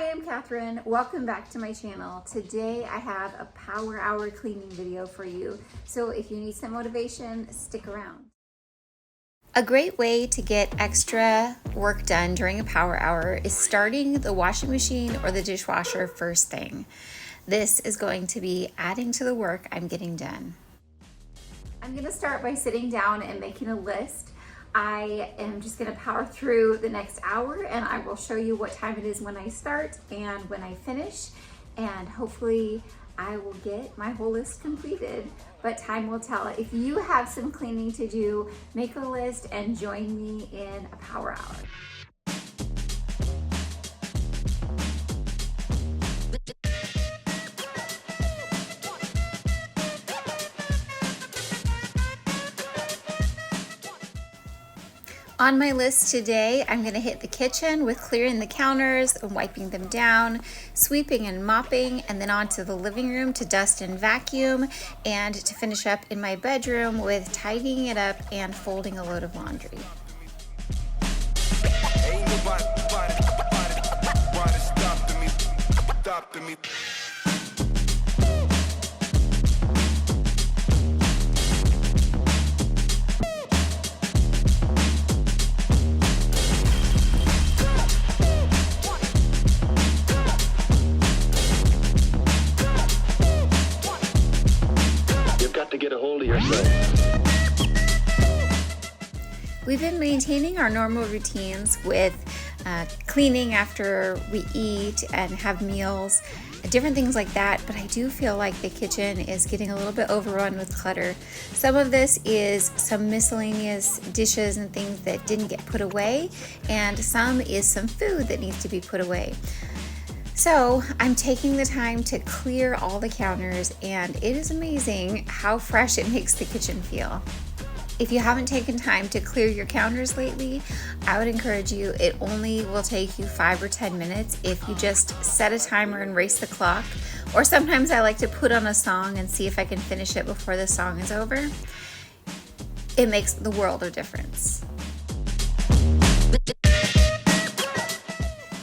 Hi, I'm Kathryn. Welcome back to my channel. Today I have a power hour cleaning video for you. So if you need some motivation, stick around. A great way to get extra work done during a power hour is starting the washing machine or the dishwasher first thing. This is going to be adding to the work I'm getting done. I'm going to start by sitting down and making a list. I am just going to power through the next hour and I will show you what time it is when I start and when I finish, and hopefully I will get my whole list completed, but time will tell. If you have some cleaning to do, make a list and join me in a power hour. On my list today, I'm going to hit the kitchen with clearing the counters and wiping them down, sweeping and mopping, and then on to the living room to dust and vacuum, and to finish up in my bedroom with tidying it up and folding a load of laundry. To get a hold of yourself. We've been maintaining our normal routines with cleaning after we eat and have meals, different things like that, but I do feel like the kitchen is getting a little bit overrun with clutter. Some of this is some miscellaneous dishes and things that didn't get put away, and some is some food that needs to be put away. So I'm taking the time to clear all the counters, and it is amazing how fresh it makes the kitchen feel. If you haven't taken time to clear your counters lately, I would encourage you. It only will take you 5 or 10 minutes if you just set a timer and race the clock. Or sometimes I like to put on a song and see if I can finish it before the song is over. It makes the world of difference.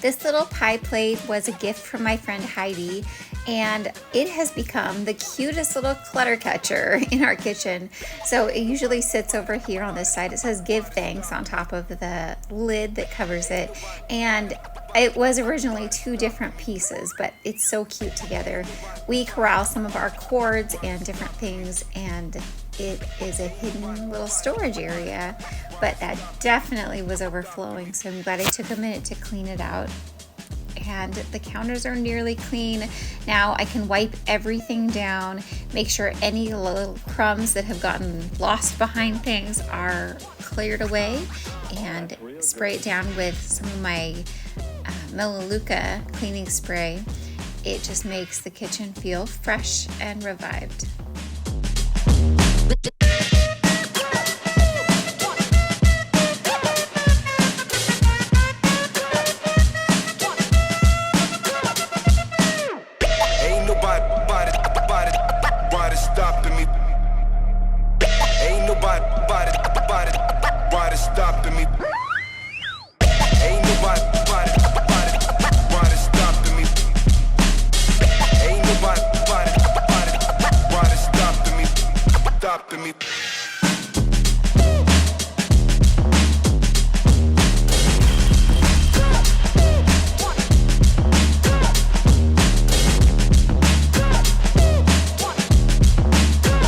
This little pie plate was a gift from my friend Heidi, and it has become the cutest little clutter catcher in our kitchen. So it usually sits over here on this side. It says "Give Thanks" on top of the lid that covers it, and it was originally 2 different pieces, but it's so cute together. We corral some of our cords and different things, and it is a hidden little storage area, but that definitely was overflowing, so I'm glad I took a minute to clean it out. And the counters are nearly clean. Now I can wipe everything down, make sure any little crumbs that have gotten lost behind things are cleared away, and spray it down with some of my Melaleuca cleaning spray. It just makes the kitchen feel fresh and revived.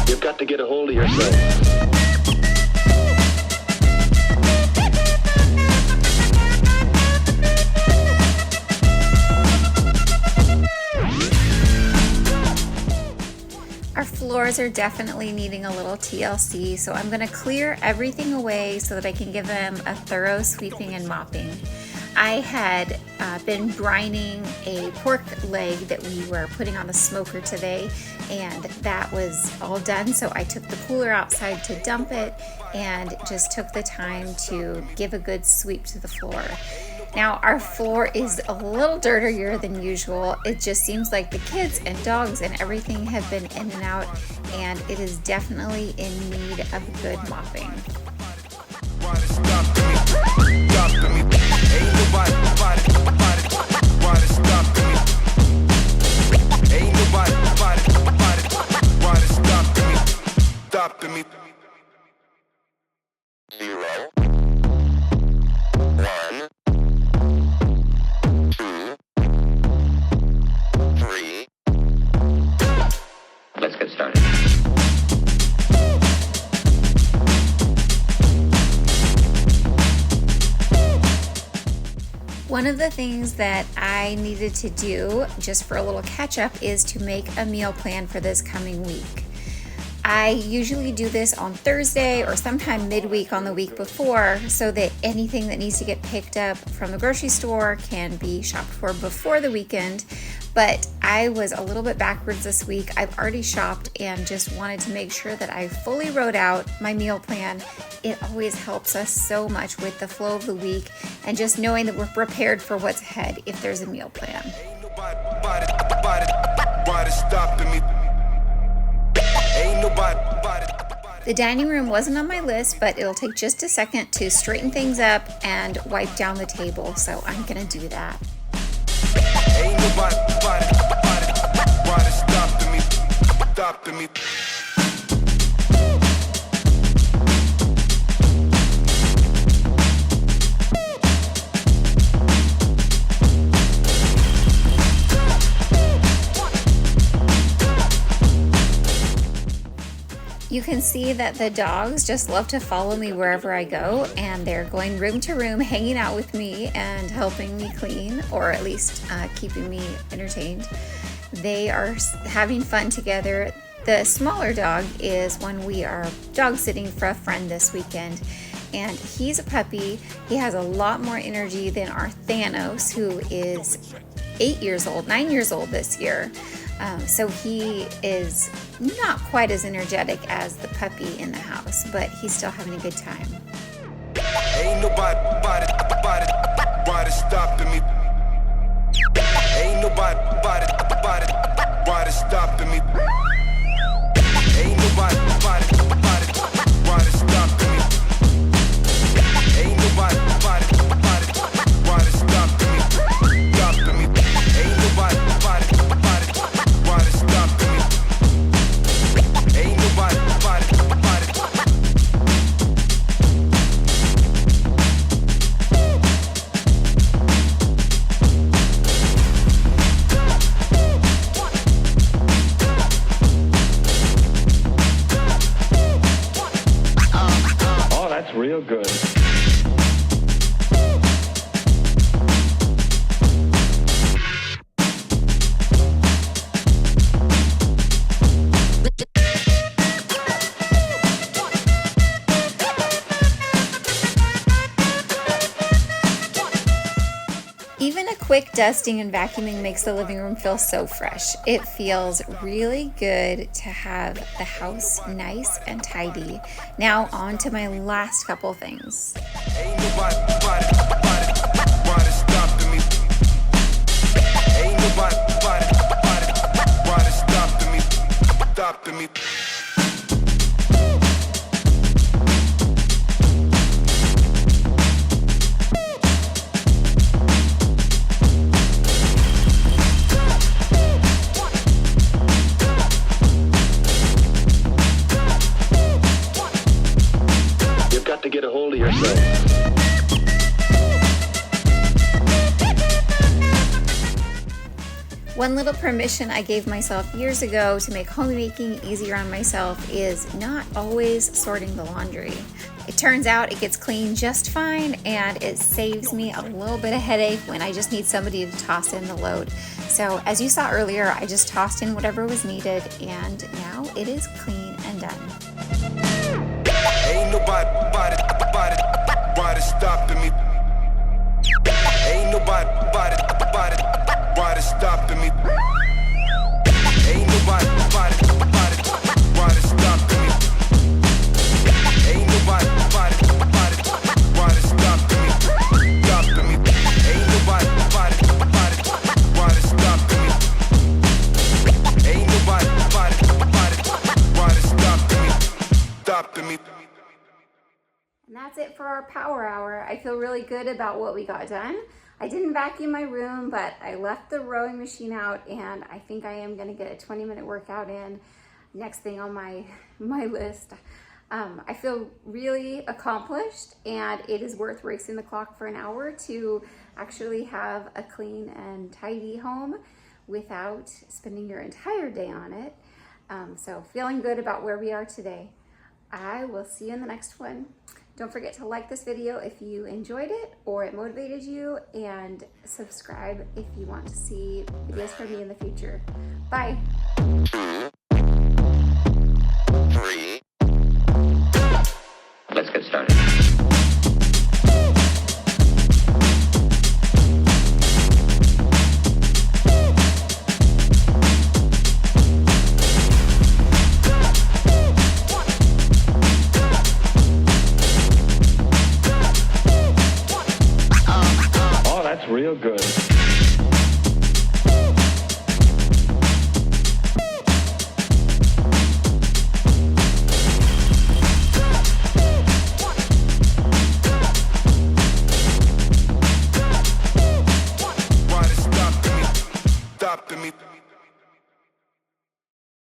You've got to get a hold of yourself. Our floors are definitely needing a little TLC, so I'm going to clear everything away so that I can give them a thorough sweeping and mopping. I had been brining a pork leg that we were putting on the smoker today, and that was all done, so I took the cooler outside to dump it and just took the time to give a good sweep to the floor. Now our floor is a little dirtier than usual. It just seems like the kids and dogs and everything have been in and out, and it is definitely in need of good mopping. Ain't nobody One of the things that I needed to do just for a little catch up is to make a meal plan for this coming week. I usually do this on Thursday or sometime midweek on the week before so that anything that needs to get picked up from the grocery store can be shopped for before the weekend. But I was a little bit backwards this week. I've already shopped and just wanted to make sure that I fully wrote out my meal plan. It always helps us so much with the flow of the week and just knowing that we're prepared for what's ahead if there's a meal plan. Ain't nobody stopping me. The dining room wasn't on my list, but it'll take just a second to straighten things up and wipe down the table, so I'm gonna do that. Ain't nobody stopping me. You can see that the dogs just love to follow me wherever I go, and they're going room to room, hanging out with me and helping me clean, or at least keeping me entertained. They are having fun together. The smaller dog is when we are dog sitting for a friend this weekend, and he's a puppy. He has a lot more energy than our Thanos, who is 9 years old this year. So he is not quite as energetic as the puppy in the house, but he's still having a good time. Ain't nobody stopping me. Ain't nobody stopping me. Ain't nobody stopping me. Ain't nobody stopping me. Ain't nobody real good. Even a quick dusting and vacuuming makes the living room feel so fresh. It feels really good to have the house nice and tidy. Now on to my last couple things. Ain't nobody stopping me. Ain't nobody stopping me. To get a hold of yourself. One little permission I gave myself years ago to make homemaking easier on myself is not always sorting the laundry. It turns out it gets clean just fine, and it saves me a little bit of headache when I just need somebody to toss in the load. So as you saw earlier, I just tossed in whatever was needed, and now it is clean and done. Ain't nobody stopping me. Ain't nobody stopping me. Ain't nobody stopping me. Ain't nobody stopping me. Ain't nobody stopping me. Ain't nobody stopping me. And that's it for our power hour. I feel really good about what we got done. I didn't vacuum my room, but I left the rowing machine out, and I think I am gonna get a 20-minute workout in. Next thing on my list. I feel really accomplished, and it is worth racing the clock for an hour to actually have a clean and tidy home without spending your entire day on it. So feeling good about where we are today. I will see you in the next one. Don't forget to like this video if you enjoyed it or it motivated you, and subscribe if you want to see videos from me in the future. Bye. Let's get started. Oh, that's real good. Why they stopping me? Stopping me.